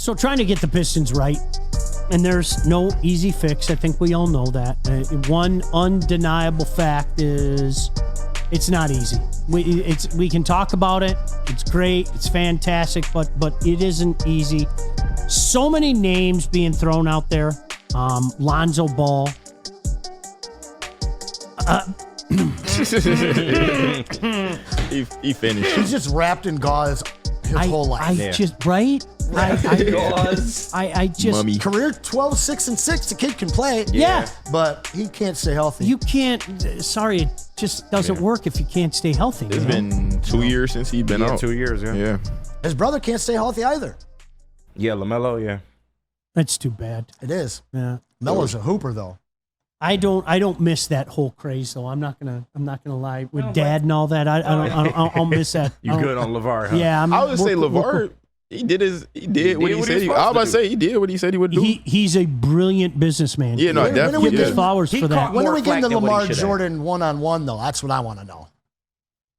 So trying to get the Pistons right, and there's no easy fix. I think we all know that. One undeniable fact is it's not easy. We can talk about it. It's great. It's fantastic, but it isn't easy. So many names being thrown out there. Lonzo Ball. He finished. He's just wrapped in gauze his whole life. I just Mummy. Career 12, 6, and 6. The kid can play. Yeah. But he can't stay healthy. You can't. Sorry, it just doesn't work if you can't stay healthy. It's been 2 years since he's been out. 2 years, yeah. Yeah. His brother can't stay healthy either. Yeah, LaMelo, yeah. That's too bad. It is. Yeah. Melo's a hooper, though. I don't miss that whole craze though. I'm not gonna lie with Dad and all that. I'll miss that. You good on LeVar, huh? Yeah, I would say LeVar. He did what he said. I was about to say he did what he said he would do. He's a brilliant businessman. Yeah, no, definitely. Give him flowers for that. When are more we getting the flack than what Lamar he should Jordan one-on-one, though? That's what I want to know.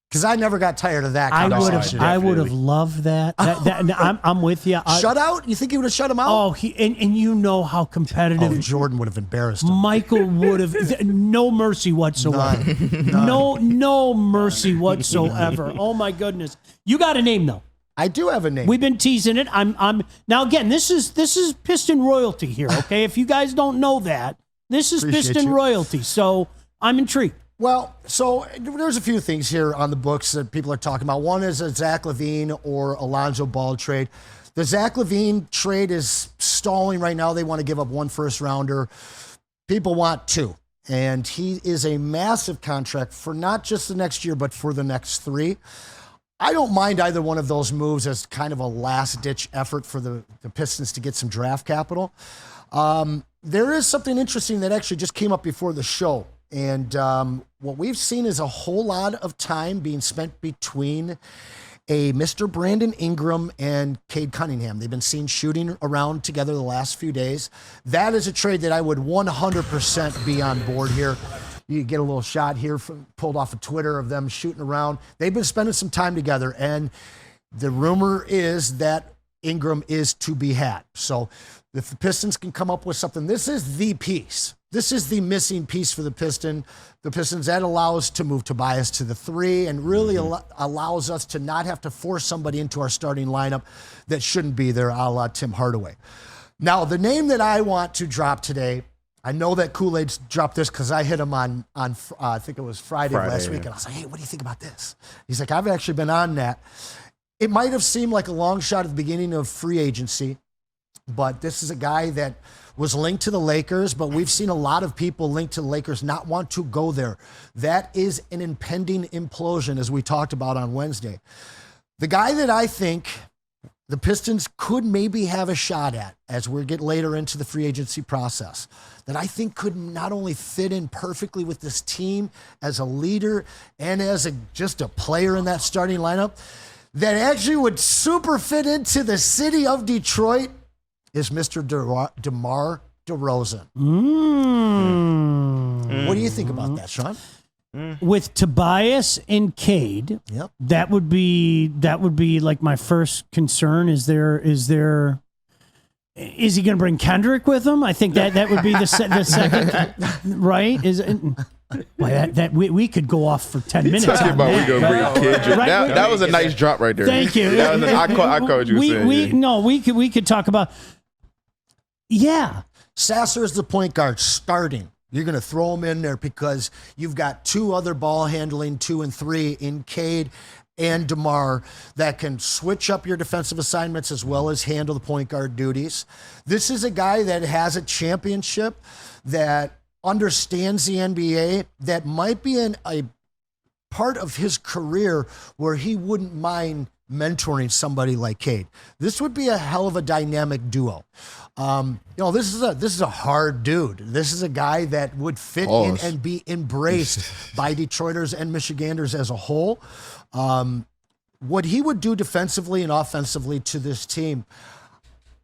Because I never got tired of that I conversation. would have loved that. I'm with you. Shutout? You think he would have shut him out? Oh, and you know how competitive. Oh, Jordan would have embarrassed him. Michael would have no mercy whatsoever. None. No mercy whatsoever. Oh my goodness. You got a name though. I do have a name. We've been teasing it. I'm now again. This is Piston royalty here. Okay, if you guys don't know that, this is Appreciate Piston you. royalty. So I'm intrigued. Well, so there's a few things here on the books that people are talking about. One is a Zach LaVine or Alonzo Ball trade. The Zach LaVine trade is stalling right now. They want to give up 1 first-rounder. People want 2. And he is a massive contract for not just the next year, but for the next 3. I don't mind either one of those moves as kind of a last-ditch effort for the Pistons to get some draft capital. There is something interesting that actually just came up before the show. And what we've seen is a whole lot of time being spent between a Mr. Brandon Ingram and Cade Cunningham. They've been seen shooting around together the last few days. That is a trade that I would 100% be on board here. You get a little shot here pulled off of Twitter of them shooting around. They've been spending some time together, and the rumor is that Ingram is to be had. So if the Pistons can come up with something, this is the piece. This is the missing piece for the Pistons. That allows to move Tobias to the 3 and really allows us to not have to force somebody into our starting lineup that shouldn't be there, a la Tim Hardaway. Now, the name that I want to drop today, I know that Kool-Aid's dropped this because I hit him on I think it was Friday last week, and I was like, hey, what do you think about this? He's like, I've actually been on that. It might have seemed like a long shot at the beginning of free agency, but this is a guy that was linked to the Lakers, but we've seen a lot of people linked to the Lakers not want to go there. That is an impending implosion, as we talked about on Wednesday. The guy that I think the Pistons could maybe have a shot at as we get later into the free agency process, that I think could not only fit in perfectly with this team as a leader and as just a player in that starting lineup, that actually would super fit into the city of Detroit, is Mr. DeMar DeRozan. What do you think about that, Sean? With Tobias and Cade, Yep. that would be like my first concern. Is he going to bring Kendrick with him? I think that would be the second, right? Is it? Well, we could go off for 10 minutes. Talking on about that, we gonna right? bring Kendrick. That was a nice drop right there. Thank you. That was I caught what you were saying. We could talk about. Yeah, Sasser is the point guard starting. You're going to throw him in there because you've got 2 other ball handling 2 and 3 in Cade and DeMar that can switch up your defensive assignments as well as handle the point guard duties. This is a guy that has a championship, that understands the NBA, that might be in a part of his career where he wouldn't mind mentoring somebody like Cade. This would be a hell of a dynamic duo. This is a hard dude. This is a guy that would fit in and be embraced by Detroiters and Michiganders as a whole. What he would do defensively and offensively to this team,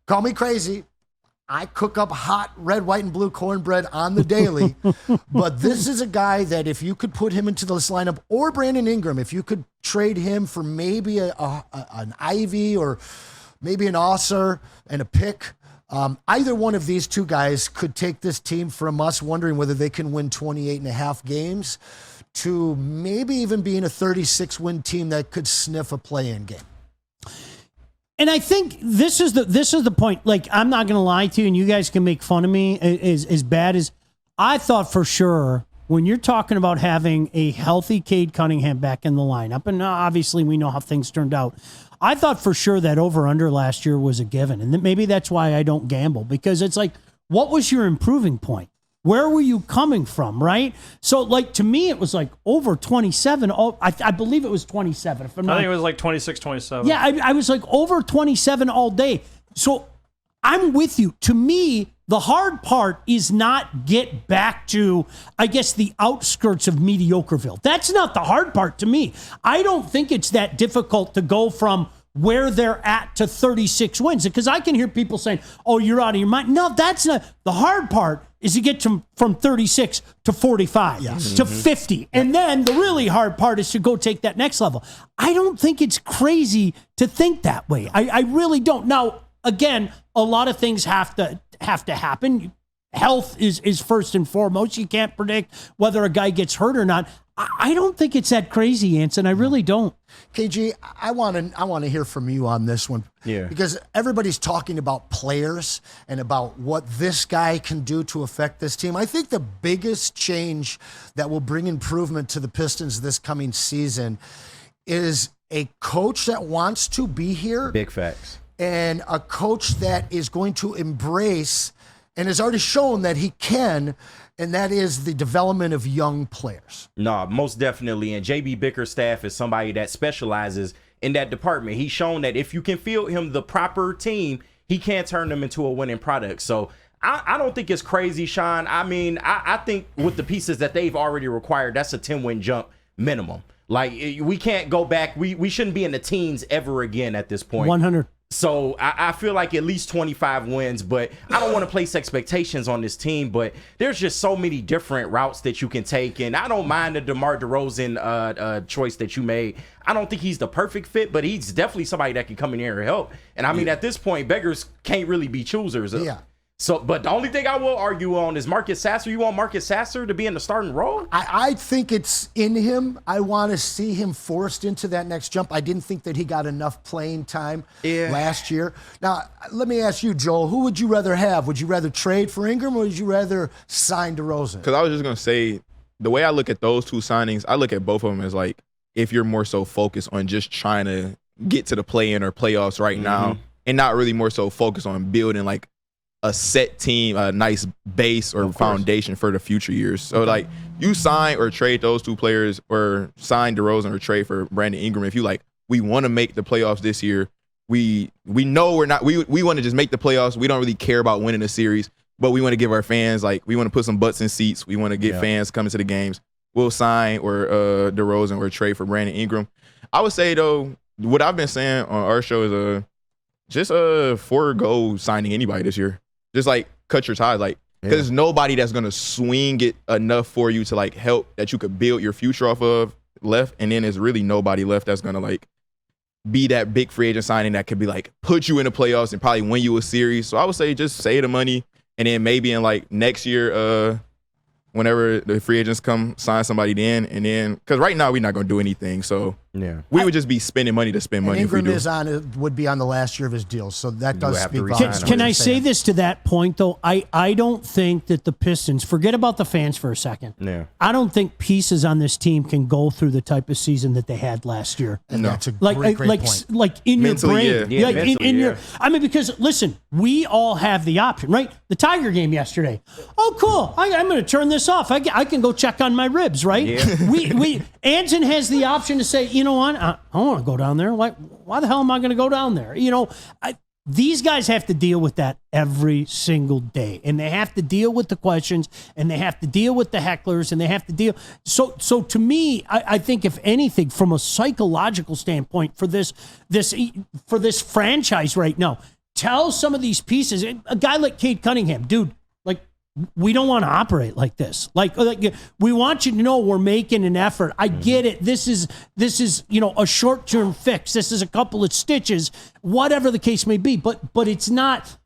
call me crazy. I cook up hot red, white, and blue cornbread on the daily. But this is a guy that if you could put him into this lineup, or Brandon Ingram, if you could trade him for maybe an Ivy or maybe an Osser and a pick. Either one of these two guys could take this team from us wondering whether they can win 28.5 games to maybe even being a 36-win team that could sniff a play-in game. And I think this is the point. Like, I'm not going to lie to you, and you guys can make fun of me as bad as I thought for sure when you're talking about having a healthy Cade Cunningham back in the lineup, and obviously we know how things turned out. I thought for sure that over-under last year was a given, and maybe that's why I don't gamble, because it's like, what was your improving point? Where were you coming from, right? So, like, to me, it was like over 27. I believe it was 27. If I'm not, I think it was like 26, 27. Yeah, I was like over 27 all day. So I'm with you. To me, the hard part is not get back to, I guess, the outskirts of mediocreville. That's not the hard part to me. I don't think it's that difficult to go from where they're at to 36 wins, because I can hear people saying, oh, you're out of your mind. No, that's not. The hard part is to get from 36 to 45 to 50. And then the really hard part is to go take that next level. I don't think it's crazy to think that way. I really don't. Now, again, a lot of things have to happen. Health is first and foremost. You can't predict whether a guy gets hurt or not. I don't think it's that crazy, Anson. I really don't. KG, I want to hear from you on this one. Yeah. Because everybody's talking about players and about what this guy can do to affect this team. I think the biggest change that will bring improvement to the Pistons this coming season is a coach that wants to be here. Big facts. And a coach that is going to embrace and has already shown that he can, and that is the development of young players. No, most definitely. And JB Bickerstaff is somebody that specializes in that department. He's shown that if you can field him the proper team, he can turn them into a winning product. So I don't think it's crazy, Sean. I mean, I think with the pieces that they've already required, that's a 10-win jump minimum. Like, we can't go back. We shouldn't be in the teens ever again at this point. 100. So I feel like at least 25 wins, but I don't want to place expectations on this team, but there's just so many different routes that you can take, and I don't mind the DeMar DeRozan choice that you made. I don't think he's the perfect fit, but he's definitely somebody that can come in here and help. And I mean, at this point, beggars can't really be choosers. Yeah. So, but the only thing I will argue on is Marcus Sasser. You want Marcus Sasser to be in the starting role? I think it's in him. I want to see him forced into that next jump. I didn't think that he got enough playing time last year. Now, let me ask you, Joel, who would you rather have? Would you rather trade for Ingram, or would you rather sign DeRozan? Because I was just going to say, the way I look at those two signings, I look at both of them as like, if you're more so focused on just trying to get to the play-in or playoffs right now, and not really more so focused on building like a set team, a nice base or foundation for the future years. So like, you sign or trade those two players, or sign DeRozan or trade for Brandon Ingram. If you like, we want to make the playoffs this year. We know we're not. We want to just make the playoffs. We don't really care about winning a series, but we want to give our fans, like, we want to put some butts in seats. We want to get fans coming to the games. We'll sign or DeRozan or trade for Brandon Ingram. I would say though, what I've been saying on our show is just forego signing anybody this year. Just like cut your ties, like, because there's nobody that's gonna swing it enough for you to like help that you could build your future off of left, and then there's really nobody left that's gonna like be that big free agent signing that could be like put you in the playoffs and probably win you a series. So I would say just save the money, and then maybe in like next year, whenever the free agents come, sign somebody then, and then, because right now we're not gonna do anything, so we would just be spending money to spend money. Ingram if we do. would be on the last year of his deal, so that does speak volumes. Can I say this to that point though? I don't think that the Pistons, forget about the fans for a second. Yeah. I don't think pieces on this team can go through the type of season that they had last year. And that's a Like great point. Like in Mentally, your brain, yeah. like Mentally, in your. I mean, because listen, we all have the option, right? The Tiger game yesterday. Oh, cool! I'm going to turn this off. I can go check on my ribs, right? Yeah. we Anson has the option to say, you know what? I don't want to go down there. Why the hell am I going to go down there? You know, these guys have to deal with that every single day, and they have to deal with the questions, and they have to deal with the hecklers, and they have to deal. So to me, I think if anything, from a psychological standpoint, for this franchise right now, tell some of these pieces. A guy like Cade Cunningham, dude, like, we don't want to operate like this. Like we want you to know we're making an effort. I get it. This is a short-term fix. This is a couple of stitches, whatever the case may be. But it's not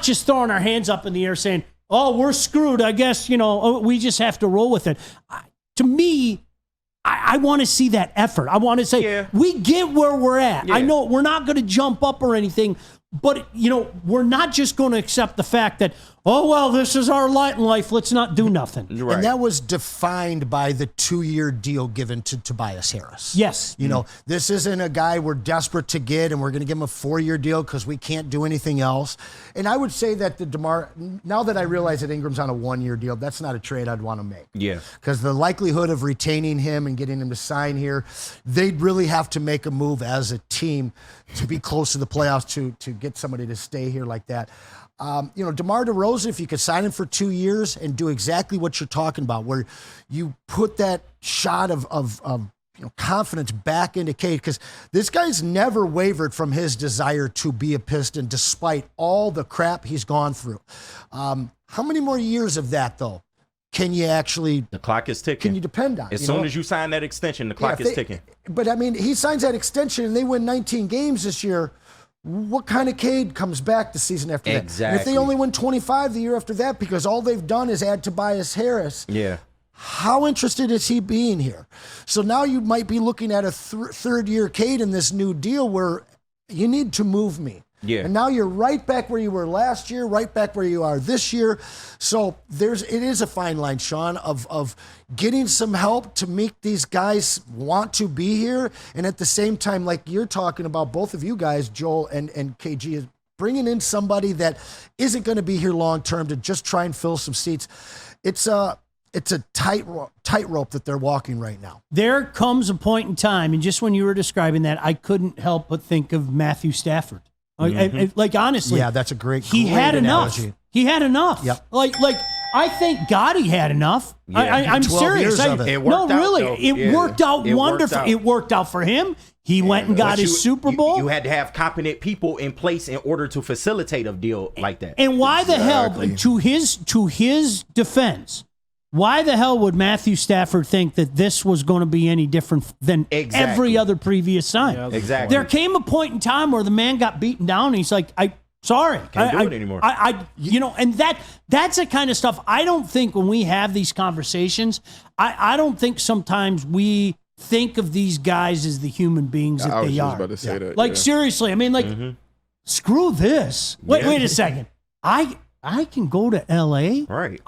just throwing our hands up in the air saying, "Oh, we're screwed. I guess we just have to roll with it." To me, I want to see that effort. I want to say we get where we're at. Yeah. I know we're not going to jump up or anything. But, we're not just going to accept the fact that, oh, well, this is our lot in life. Let's not do nothing. Right. And that was defined by the 2-year deal given to Tobias Harris. Yes. This isn't a guy we're desperate to get and we're going to give him a 4-year deal because we can't do anything else. And I would say that now that I realize that Ingram's on a 1-year deal, that's not a trade I'd want to make. Yeah. Because the likelihood of retaining him and getting him to sign here, they'd really have to make a move as a team to be close to the playoffs to get somebody to stay here like that. DeMar DeRozan, if you could sign him for 2 years and do exactly what you're talking about, where you put that shot of confidence back into Cade, because this guy's never wavered from his desire to be a Piston despite all the crap he's gone through. How many more years of that, though, can you actually... The clock is ticking. Can you depend on? As soon as you sign that extension, the clock is ticking. But, he signs that extension and they win 19 games this year. What kind of Cade comes back the season after that? Exactly. And if they only win 25 the year after that because all they've done is add Tobias Harris, how interested is he being here? So now you might be looking at a third-year Cade in this new deal where you need to move me. Yeah. And now you're right back where you were last year, right back where you are this year. So it is a fine line, Sean, of getting some help to make these guys want to be here. And at the same time, like you're talking about, both of you guys, Joel and KG, is bringing in somebody that isn't going to be here long term to just try and fill some seats. It's a tightrope that they're walking right now. There comes a point in time, and just when you were describing that, I couldn't help but think of Matthew Stafford. Honestly, that's a great. He had analogy. enough. He had enough. Yep. I thank God he had enough. Yeah. I'm 12 serious. years of it. It worked out, though. It worked out wonderful. It worked out for him. He went and got his Super Bowl. You had to have competent people in place in order to facilitate a deal like that. And why the hell, to his defense, why the hell would Matthew Stafford think that this was going to be any different than every other previous sign? Yeah, exactly. There came a point in time where the man got beaten down, and he's like, sorry. Can't do it anymore. And that's the kind of stuff I don't think when we have these conversations, I don't think sometimes we think of these guys as the human beings that they are. I was just about to say that. Seriously, screw this. Wait a second. I can go to LA. Right.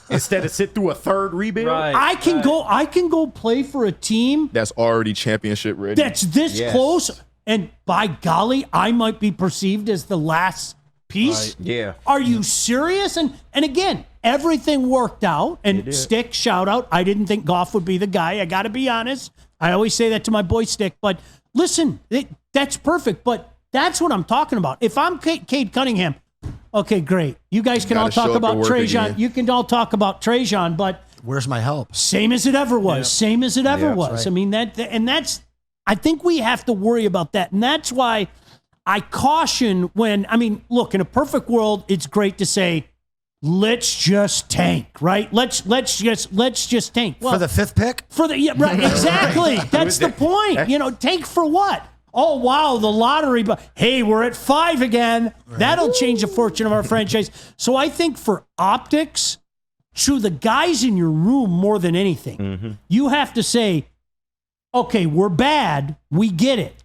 Instead of sit through a third rebuild. Right. I can go play for a team that's already championship ready. That's this close. And by golly, I might be perceived as the last piece. Right. Yeah. Are you serious? And again, everything worked out. And Stick, shout out. I didn't think Goff would be the guy. I got to be honest. I always say that to my boy Stick. But listen, that's perfect. But that's what I'm talking about. If I'm Cade Cunningham, okay, great. You guys can all talk about Trajan. You can all talk about Trajan, but where's my help? Same as it ever was. Yep. Same as it ever was. Right. I mean, that's. I think we have to worry about that, and that's why I caution when. Look, in a perfect world, it's great to say, let's just tank, right? Let's just tank for the fifth pick. Right, exactly. That's the point. Tank for what? Oh, wow, the lottery. But hey, we're at 5 again. Right. That'll change the fortune of our franchise. So I think for optics, to the guys in your room more than anything, you have to say, okay, we're bad. We get it.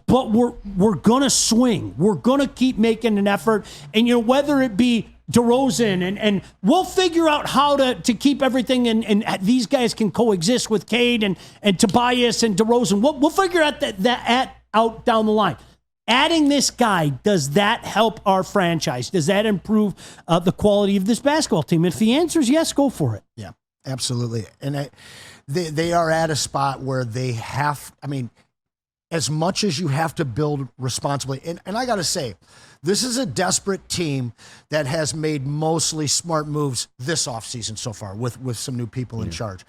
But we're going to swing. We're going to keep making an effort. And, whether it be DeRozan, and we'll figure out how to keep everything, and these guys can coexist with Cade and Tobias and DeRozan. We'll figure out that out down the line. Adding this guy, does that help our franchise? Does that improve the quality of this basketball team? If the answer is yes, go for it. Yeah, absolutely. And they are at a spot where they have, as much as you have to build responsibly, and I got to say, this is a desperate team that has made mostly smart moves this offseason so far with some new people in charge.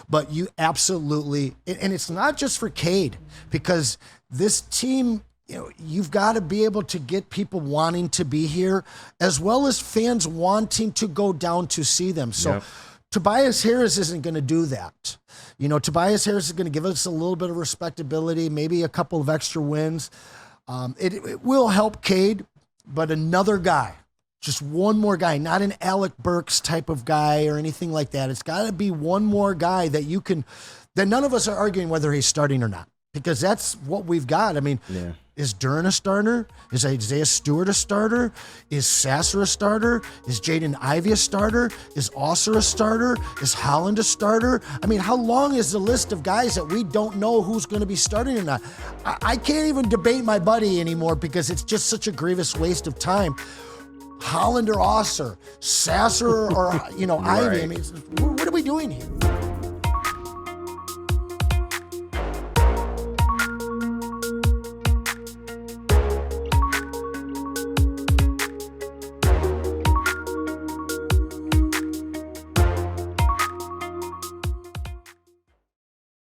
But you absolutely, and it's not just for Cade, because this team you've got to be able to get people wanting to be here, as well as fans wanting to go down to see them. So Tobias Harris isn't going to do that. Tobias Harris is going to give us a little bit of respectability, maybe a couple of extra wins. It will help Cade, but another guy, just one more guy, not an Alec Burks type of guy or anything like that. It's got to be one more guy that that none of us are arguing whether he's starting or not, because that's what we've got. I mean, is Duren a starter? Is Isaiah Stewart a starter? Is Sasser a starter? Is Jaden Ivey a starter? Is Osser a starter? Is Holland a starter? I mean, how long is the list of guys that we don't know who's going to be starting or not? I can't even debate my buddy anymore because it's just such a grievous waste of time. Holland or Osser, Sasser or Ivey. I mean, what are we doing here?